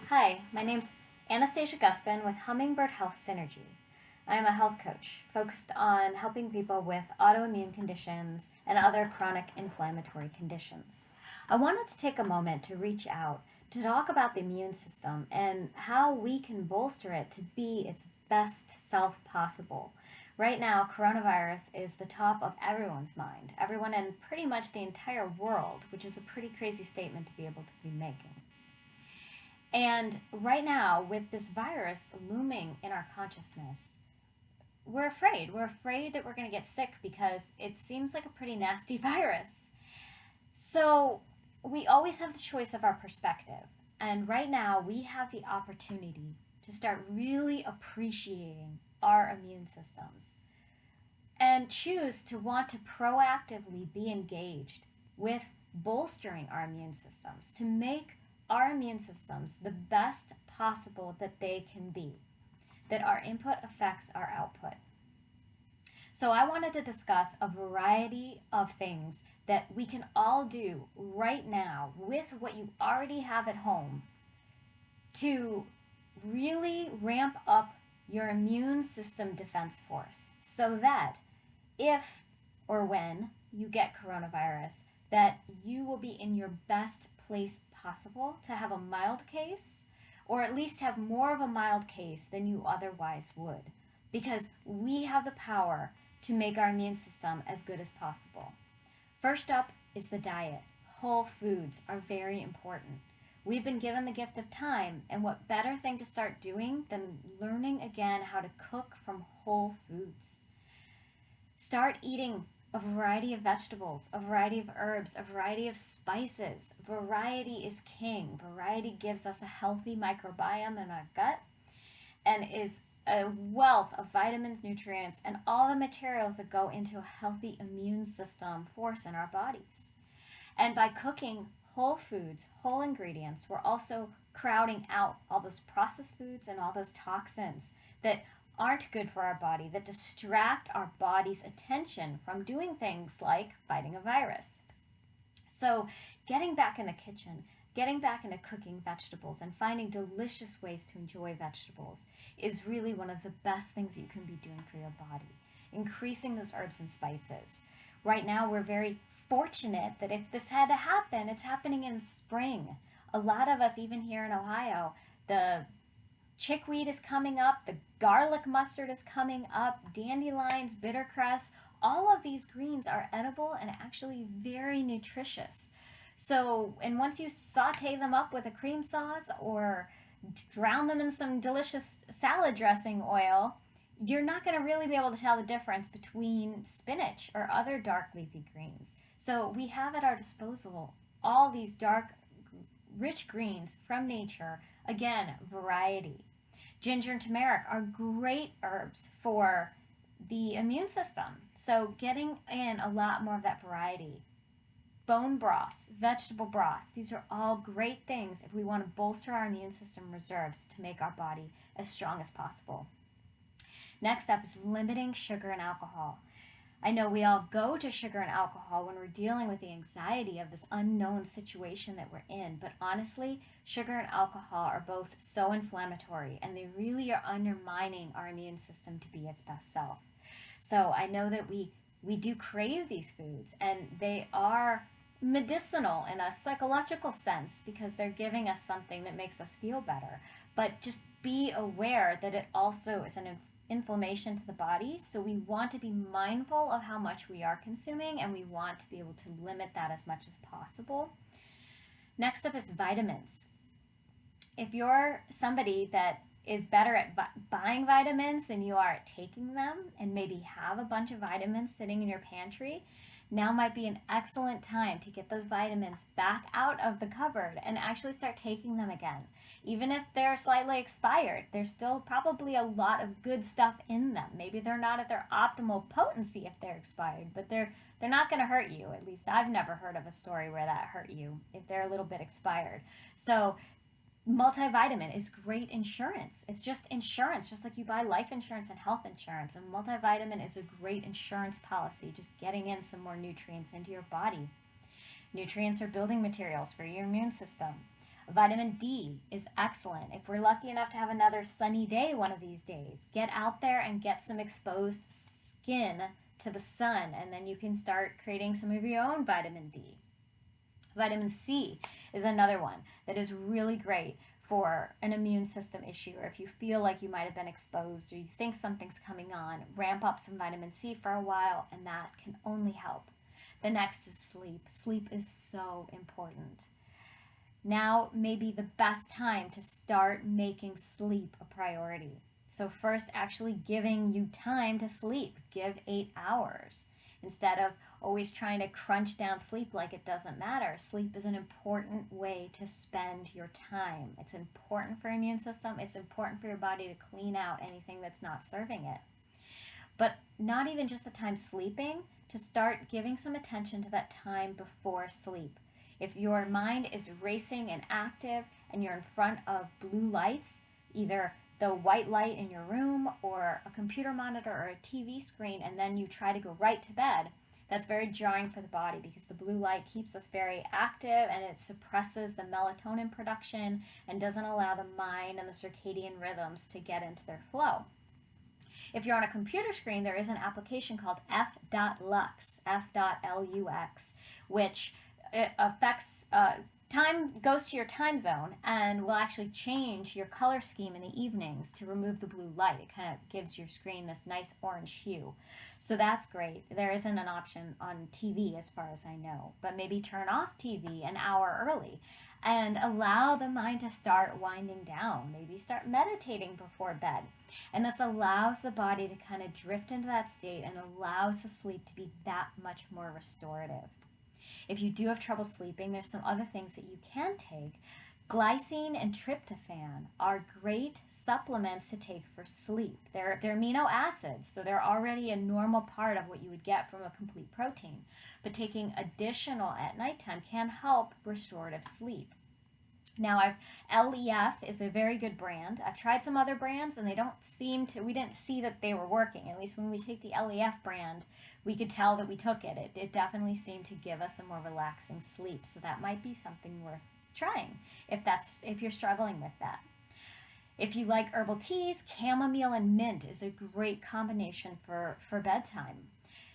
Hi, my name's Anastasia Guspin with Hummingbird Health Synergy. I am a health coach focused on helping people with autoimmune conditions and other chronic inflammatory conditions. I wanted to take a moment to reach out to talk about the immune system and how we can bolster it to be its best self possible. Right now, coronavirus is the top of everyone's mind, everyone in pretty much the entire world, which is a pretty crazy statement to be able to be making. And right now, with this virus looming in our consciousness, we're afraid. We're afraid that we're going to get sick because it seems like a pretty nasty virus. So we always have the choice of our perspective. And right now, we have the opportunity to start really appreciating our immune systems and choose to want to proactively be engaged with bolstering our immune systems to make our immune systems the best possible that they can be, that our input affects our output. So I wanted to discuss a variety of things that we can all do right now with what you already have at home to really ramp up your immune system defense force so that if or when you get coronavirus, that you will be in your best place possible to have a mild case, or at least have more of a mild case than you otherwise would, because we have the power to make our immune system as good as possible. First up is the diet. Whole foods are very important. We've been given the gift of time, and what better thing to start doing than learning again how to cook from whole foods. Start eating a variety of vegetables, a variety of herbs, a variety of spices. Variety is king. Variety gives us a healthy microbiome in our gut and is a wealth of vitamins, nutrients, and all the materials that go into a healthy immune system force in our bodies. And by cooking whole foods, whole ingredients, we're also crowding out all those processed foods and all those toxins that aren't good for our body, that distract our body's attention from doing things like fighting a virus. So getting back in the kitchen, getting back into cooking vegetables and finding delicious ways to enjoy vegetables is really one of the best things you can be doing for your body. Increasing those herbs and spices. Right now we're very fortunate that if this had to happen, it's happening in spring. A lot of us, even here in Ohio, the chickweed is coming up, the garlic mustard is coming up, dandelions, bittercress, all of these greens are edible and actually very nutritious. So, and once you saute them up with a cream sauce or drown them in some delicious salad dressing oil, you're not going to really be able to tell the difference between spinach or other dark leafy greens. So we have at our disposal all these dark, rich greens from nature. Again, variety. Ginger and turmeric are great herbs for the immune system. So getting in a lot more of that variety. Bone broths, vegetable broths, these are all great things if we want to bolster our immune system reserves to make our body as strong as possible. Next up is limiting sugar and alcohol. I know we all go to sugar and alcohol when we're dealing with the anxiety of this unknown situation that we're in, but honestly, sugar and alcohol are both so inflammatory and they really are undermining our immune system to be its best self. So I know that we do crave these foods and they are medicinal in a psychological sense because they're giving us something that makes us feel better. But just be aware that it also is an inflammation to the body, so we want to be mindful of how much we are consuming and we want to be able to limit that as much as possible. Next up is vitamins. If you're somebody that is better at buying vitamins than you are at taking them and maybe have a bunch of vitamins sitting in your pantry, now might be an excellent time to get those vitamins back out of the cupboard and actually start taking them again. Even if they're slightly expired, there's still probably a lot of good stuff in them. Maybe they're not at their optimal potency if they're expired, but they're not going to hurt you. At least I've never heard of a story where that hurt you if they're a little bit expired. So multivitamin is great insurance. It's just insurance, just like you buy life insurance and health insurance. And multivitamin is a great insurance policy, just getting in some more nutrients into your body. Nutrients are building materials for your immune system. Vitamin D is excellent. If we're lucky enough to have another sunny day one of these days, get out there and get some exposed skin to the sun, and then you can start creating some of your own vitamin D. Vitamin C is another one that is really great for an immune system issue, or if you feel like you might have been exposed or you think something's coming on, ramp up some vitamin C for a while, and that can only help. The next is sleep. Sleep is so important. Now may be the best time to start making sleep a priority. So first, actually giving you time to sleep. Give 8 hours instead of always trying to crunch down sleep like it doesn't matter. Sleep is an important way to spend your time. It's important for your immune system. It's important for your body to clean out anything that's not serving it. But not even just the time sleeping, to start giving some attention to that time before sleep. If your mind is racing and active and you're in front of blue lights, either the white light in your room or a computer monitor or a TV screen, and then you try to go right to bed, that's very jarring for the body because the blue light keeps us very active and it suppresses the melatonin production and doesn't allow the mind and the circadian rhythms to get into their flow. If you're on a computer screen, there is an application called f.lux, f.lux, which affects time, goes to your time zone and will actually change your color scheme in the evenings to remove the blue light. It kind of gives your screen this nice orange hue. So that's great. There isn't an option on TV as far as I know, but maybe turn off TV an hour early and allow the mind to start winding down. Maybe start meditating before bed. And this allows the body to kind of drift into that state and allows the sleep to be that much more restorative. If you do have trouble sleeping, there's some other things that you can take. Glycine and tryptophan are great supplements to take for sleep. They're amino acids, so they're already a normal part of what you would get from a complete protein. But taking additional at nighttime can help restorative sleep. Now, LEF is a very good brand. I've tried some other brands and we didn't see that they were working. At least when we take the LEF brand, we could tell that we took it. It definitely seemed to give us a more relaxing sleep. So that might be something worth trying if you're struggling with that. If you like herbal teas, chamomile and mint is a great combination for bedtime.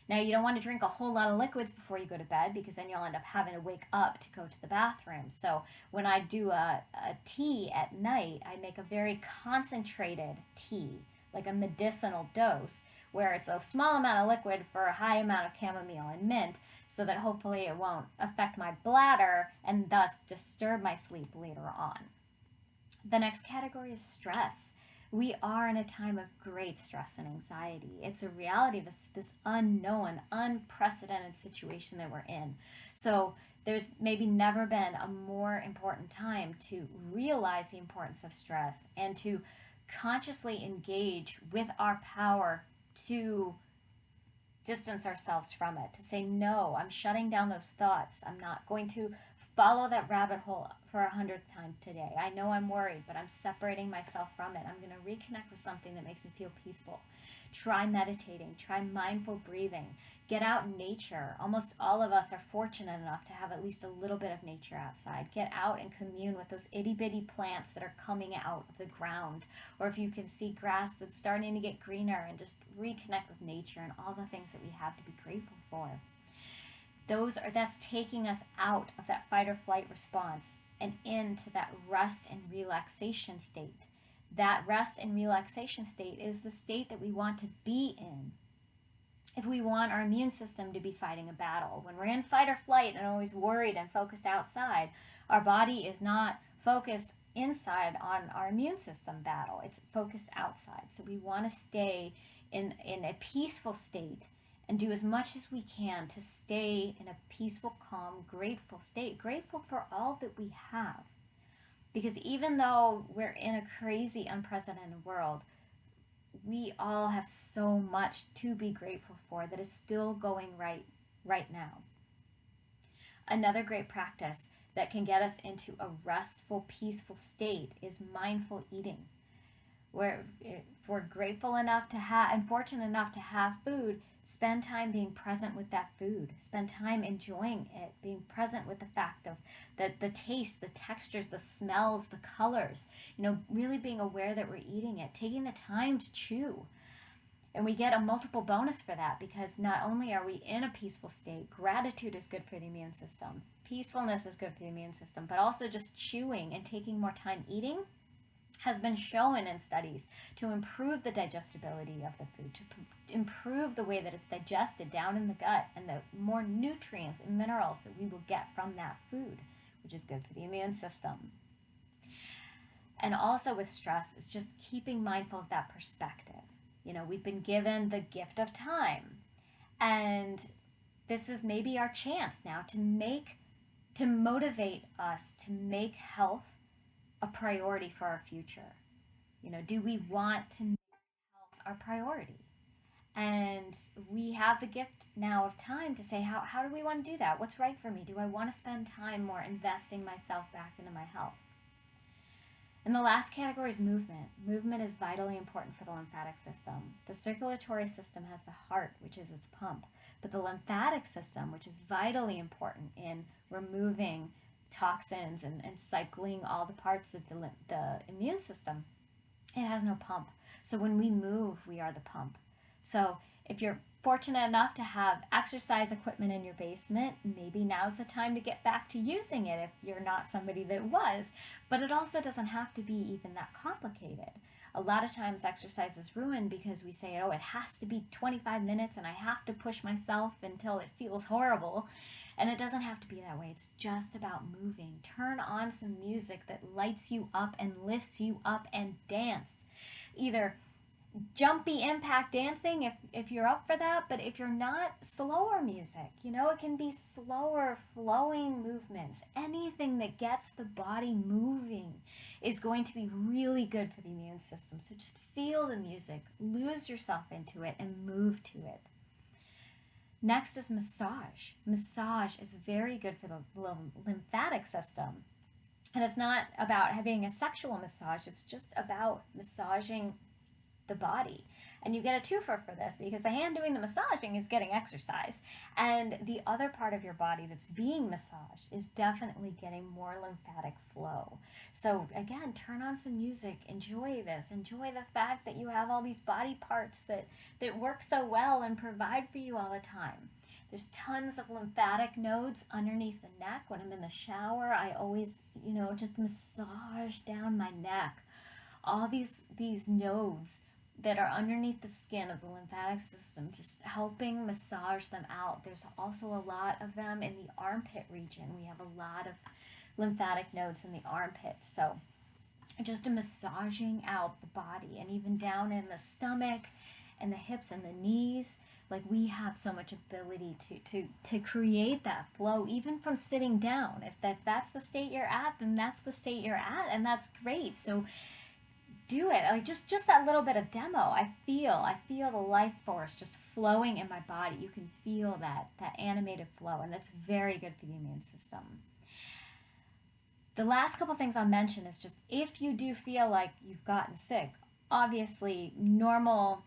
Now, you don't want to drink a whole lot of liquids before you go to bed because then you'll end up having to wake up to go to the bathroom. So when I do a tea at night, I make a very concentrated tea, like a medicinal dose, where it's a small amount of liquid for a high amount of chamomile and mint so that hopefully it won't affect my bladder and thus disturb my sleep later on. The next category is stress. We are in a time of great stress and anxiety. It's a reality, this unknown, unprecedented situation that we're in. So there's maybe never been a more important time to realize the importance of stress and to consciously engage with our power to distance ourselves from it, to say, no, I'm shutting down those thoughts. I'm not going to follow that rabbit hole for 100th time today. I know I'm worried, but I'm separating myself from it. I'm going to reconnect with something that makes me feel peaceful. Try meditating. Try mindful breathing. Get out in nature. Almost all of us are fortunate enough to have at least a little bit of nature outside. Get out and commune with those itty-bitty plants that are coming out of the ground. Or if you can see grass that's starting to get greener, and just reconnect with nature and all the things that we have to be grateful for. That's taking us out of that fight or flight response and into that rest and relaxation state. That rest and relaxation state is the state that we want to be in if we want our immune system to be fighting a battle. When we're in fight or flight and always worried and focused outside, our body is not focused inside on our immune system battle. It's focused outside. So we want to stay in a peaceful state and do as much as we can to stay in a peaceful, calm, grateful state. Grateful for all that we have. Because even though we're in a crazy, unprecedented world, we all have so much to be grateful for that is still going right now. Another great practice that can get us into a restful, peaceful state is mindful eating. Where if we're grateful enough to have and fortunate enough to have food, Spend time being present with that food. Spend time enjoying it, being present with the fact of the taste, the textures, the smells, the colors. Really being aware that we're eating it, taking the time to chew. And we get a multiple bonus for that, because not only are we in a peaceful state, gratitude is good for the immune system, peacefulness is good for the immune system, but also just chewing and taking more time eating has been shown in studies to improve the digestibility of the food, to improve the way that it's digested down in the gut, and the more nutrients and minerals that we will get from that food, which is good for the immune system. And also with stress is just keeping mindful of that perspective. We've been given the gift of time, and this is maybe our chance now to motivate us to make health a priority for our future. Do we want to make health our priority? And we have the gift now of time to say, how do we want to do that? What's right for me? Do I want to spend time more investing myself back into my health? And the last category is movement. Movement is vitally important for the lymphatic system. The circulatory system has the heart, which is its pump, but the lymphatic system, which is vitally important in removing toxins and cycling all the parts of the immune system, it has no pump. So when we move, we are the pump. So if you're fortunate enough to have exercise equipment in your basement, maybe now's the time to get back to using it if you're not somebody that was. But it also doesn't have to be even that complicated. A lot of times exercise is ruined because we say, it has to be 25 minutes and I have to push myself until it feels horrible. And it doesn't have to be that way. It's just about moving. Turn on some music that lights you up and lifts you up and dance. Either jumpy impact dancing if you're up for that, but if you're not, slower music. It can be slower flowing movements. Anything that gets the body moving is going to be really good for the immune system. So just feel the music, lose yourself into it, and move to it. Next is massage. Massage is very good for the lymphatic system. And it's not about having a sexual massage, it's just about massaging the body. And you get a twofer for this, because the hand doing the massaging is getting exercise, and the other part of your body that's being massaged is definitely getting more lymphatic flow. So again, turn on some music, enjoy this, enjoy the fact that you have all these body parts that work so well and provide for you all the time. There's tons of lymphatic nodes underneath the neck. When I'm in the shower, I always, just massage down my neck. All these nodes that are underneath the skin of the lymphatic system, just helping massage them out. There's also a lot of them in the armpit region. We have a lot of lymphatic nodes in the armpits. So just massaging out the body, and even down in the stomach and the hips and the knees. Like, we have so much ability to create that flow, even from sitting down. If that's the state you're at, then that's the state you're at, and that's great. So do it. Like, just that little bit of demo, I feel the life force just flowing in my body. You can feel that animated flow, and that's very good for the immune system. The last couple things I'll mention is just, if you do feel like you've gotten sick, obviously normal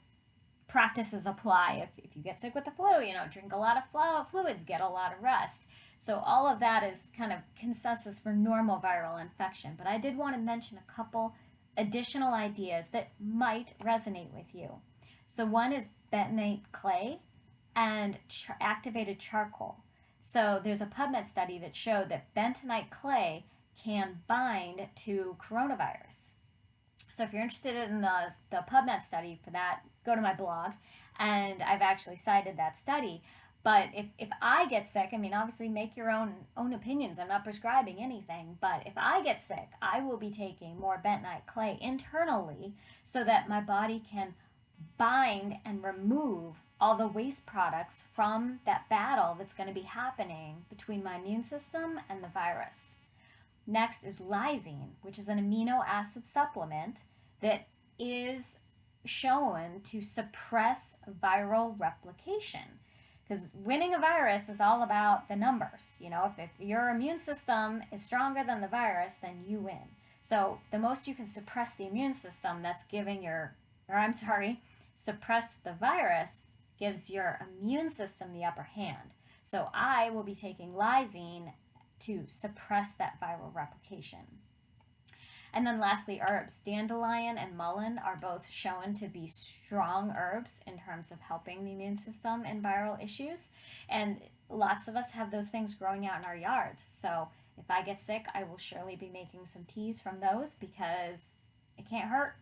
practices apply. If you get sick with the flu, drink a lot of fluids, get a lot of rest. So all of that is kind of consensus for normal viral infection. But I did want to mention a couple additional ideas that might resonate with you. So one is bentonite clay and activated charcoal. So there's a PubMed study that showed that bentonite clay can bind to coronavirus. So if you're interested in the PubMed study for that, go to my blog, and I've actually cited that study. But if I get sick, obviously make your own opinions. I'm not prescribing anything. But if I get sick, I will be taking more bentonite clay internally so that my body can bind and remove all the waste products from that battle that's going to be happening between my immune system and the virus. Next is lysine, which is an amino acid supplement that is shown to suppress viral replication. Because winning a virus is all about the numbers. If your immune system is stronger than the virus, then you win. So the most you can suppress the immune system, that's suppress the virus, gives your immune system the upper hand. So I will be taking lysine to suppress that viral replication. And then lastly, herbs. Dandelion and mullein are both shown to be strong herbs in terms of helping the immune system in viral issues. And lots of us have those things growing out in our yards. So if I get sick, I will surely be making some teas from those because it can't hurt.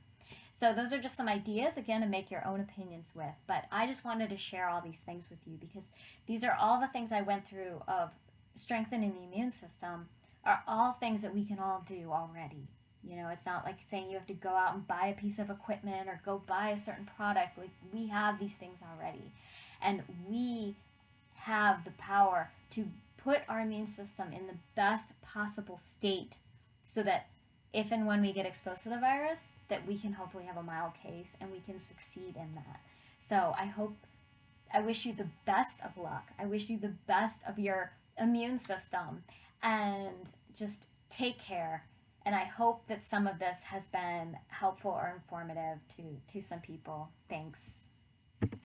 So those are just some ideas, again, to make your own opinions with. But I just wanted to share all these things with you because these are all the things I went through of strengthening the immune system are all things that we can all do already. You know, it's not like saying you have to go out and buy a piece of equipment or go buy a certain product. Like, we have these things already. And we have the power to put our immune system in the best possible state so that if and when we get exposed to the virus, that we can hopefully have a mild case and we can succeed in that. So I wish you the best of luck. I wish you the best of your immune system, and just take care. And I hope that some of this has been helpful or informative to some people. Thanks.